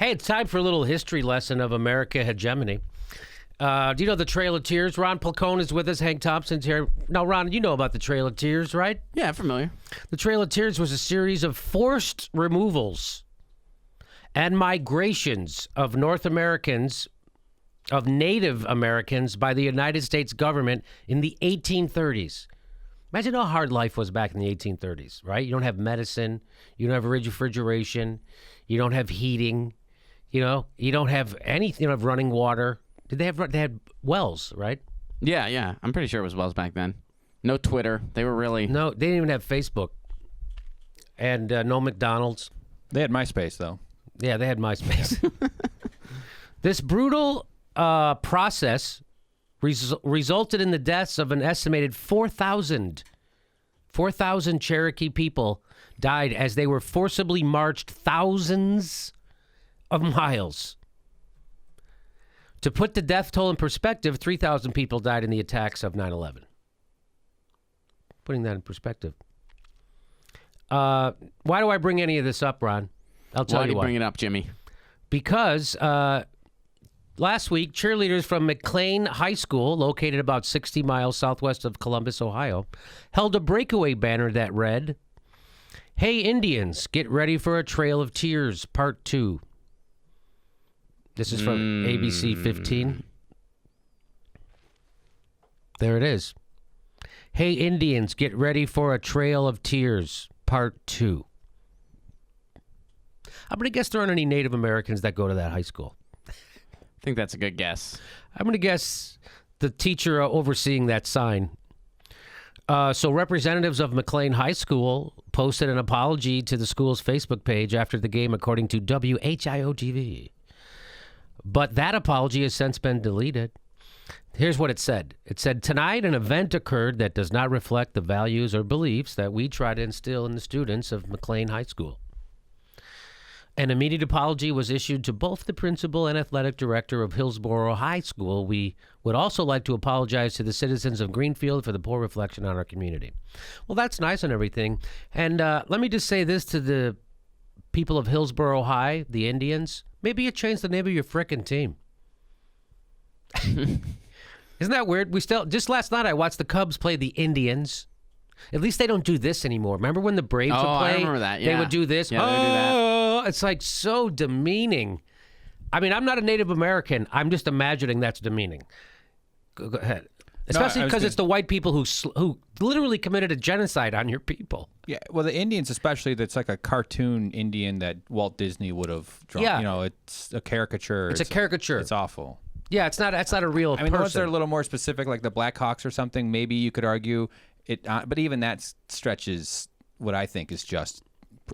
Hey, it's time for a little history lesson of America hegemony. Do you know the Trail of Tears? Ron Placone is with us. Hank Thompson's here. Now, Ron, you know about the Trail of Tears, right? Yeah, familiar. The Trail of Tears was a series of forced removals and migrations of Native Americans by the United States government in the 1830s. Imagine how hard life was back in the 1830s, right? You don't have medicine. You don't have refrigeration. You don't have heating. You don't have anything. You don't have running water. They had wells, right? Yeah. I'm pretty sure it was wells back then. No Twitter. They were really... No, they didn't even have Facebook. And no McDonald's. They had MySpace, though. Yeah, they had MySpace. This brutal process resulted in the deaths of an estimated 4,000 Cherokee people died as they were forcibly marched thousands of miles. To put the death toll in perspective, 3,000 people died in the attacks of 9/11. Putting that in perspective. Why do I bring any of this up, Ron? I'll tell you why. Why do you bring it up, Jimmy? Because last week, cheerleaders from McClain High School, located about 60 miles southwest of Columbus, Ohio, held a breakaway banner that read, "Hey Indians, get ready for a Trail of Tears, Part 2. This is from ABC 15. There it is. Hey Indians, get ready for a Trail of Tears, Part 2. I'm going to guess there aren't any Native Americans that go to that high school. I think that's a good guess. I'm going to guess the teacher overseeing that sign. So representatives of McClain High School posted an apology to the school's Facebook page after the game, according to WHIO-TV. But that apology has since been deleted. Here's what it said. It said, tonight an event occurred that does not reflect the values or beliefs that we try to instill in the students of McClain High School. An immediate apology was issued to both the principal and athletic director of Hillsborough High School. We would also like to apologize to the citizens of Greenfield for the poor reflection on our community. Well, that's nice and everything. And let me just say this to the people of Hillsborough High, the Indians. Maybe you change the name of your frickin' team. Isn't that weird? Just last night I watched the Cubs play the Indians. At least they don't do this anymore. Remember when the Braves would play? I remember that, yeah. They would do this. Yeah, they would do that. It's like so demeaning. I mean, I'm not a Native American. I'm just imagining that's demeaning. Go ahead. Especially because it's the white people who literally committed a genocide on your people. Yeah, well, the Indians especially, that's like a cartoon Indian that Walt Disney would have drawn. Yeah. It's a caricature. It's a caricature. It's awful. Yeah, that's not a real person. The ones that are a little more specific, like the Blackhawks or something, maybe you could argue it. But even that stretches what I think is just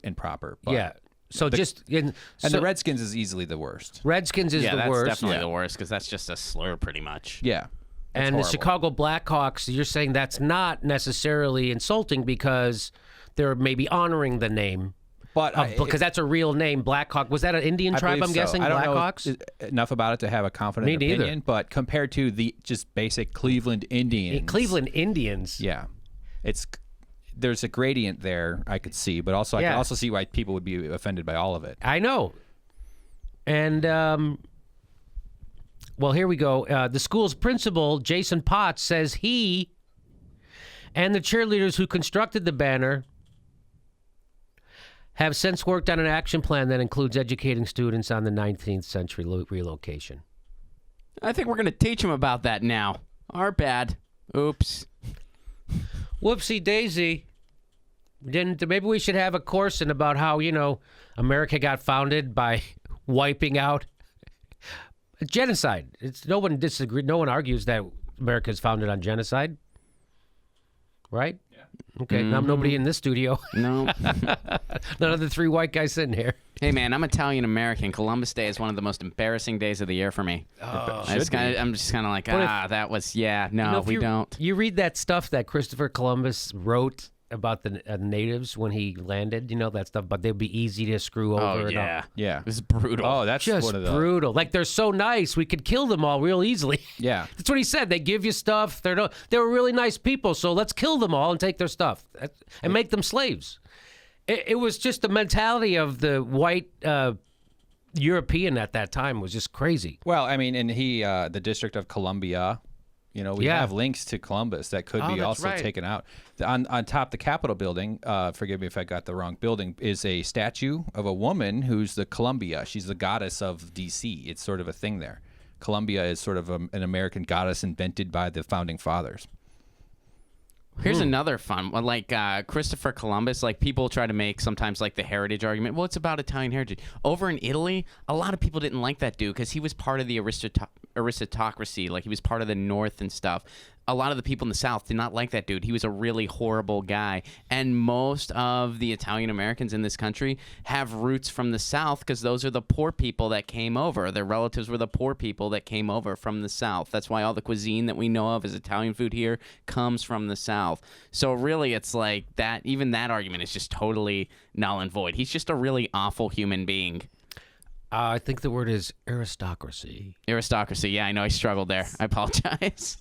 improper. But yeah. So the Redskins is easily the worst. Redskins is the worst. That's definitely the worst because that's just a slur, pretty much. Yeah. And horrible. The Chicago Blackhawks, you're saying that's not necessarily insulting because they're maybe honoring the name. But because that's a real name, Blackhawk. Was that an Indian tribe, I'm guessing, I don't Blackhawks? know enough about it to have a confident opinion, but compared to the just basic Cleveland Indians. Cleveland Indians? Yeah. There's a gradient there I could see, but also I can also see why people would be offended by all of it. I know. And, well, here we go. The school's principal, Jason Potts, says he and the cheerleaders who constructed the banner have since worked on an action plan that includes educating students on the 19th century relocation. I think we're going to teach them about that now. Our bad. Oops. Whoopsie daisy. Maybe we should have a course about how, America got founded by wiping out genocide. No one disagrees. No one argues that America is founded on genocide. Right? Yeah. Okay. Now nobody in this studio. No. None of the three white guys sitting here. Hey, man, I'm Italian American. Columbus Day is one of the most embarrassing days of the year for me. Oh, I'm just kind of like, that was, we don't. You read that stuff that Christopher Columbus wrote about the natives when he landed, that stuff, but they'd be easy to screw over. Oh, yeah. Yeah. It was brutal. Oh, that's just one of the... brutal. Like, they're so nice, we could kill them all real easily. Yeah. That's what he said. They give you stuff. They were really nice people, so let's kill them all and take their stuff and make them slaves. It was just the mentality of the white European at that time was just crazy. Well, I mean, and the District of Columbia, we have links to Columbus that could be that's also right. taken out. On top the Capitol building, forgive me if I got the wrong building, is a statue of a woman who's the Columbia. She's the goddess of D.C. It's sort of a thing there. Columbia is sort of an American goddess invented by the founding fathers. Here's another fun one, like Christopher Columbus. Like people try to make sometimes like the heritage argument. Well, it's about Italian heritage. Over in Italy, a lot of people didn't like that dude because he was part of the aristocracy. Like he was part of the North and stuff. A lot of the people in the South did not like that dude. He was a really horrible guy. And most of the Italian Americans in this country have roots from the South because those are the poor people that came over. Their relatives were the poor people that came over from the South. That's why all the cuisine that we know of as Italian food here comes from the South. So really, it's like that. Even that argument is just totally null and void. He's just a really awful human being. I think the word is aristocracy. Aristocracy. Yeah, I know I struggled there. I apologize.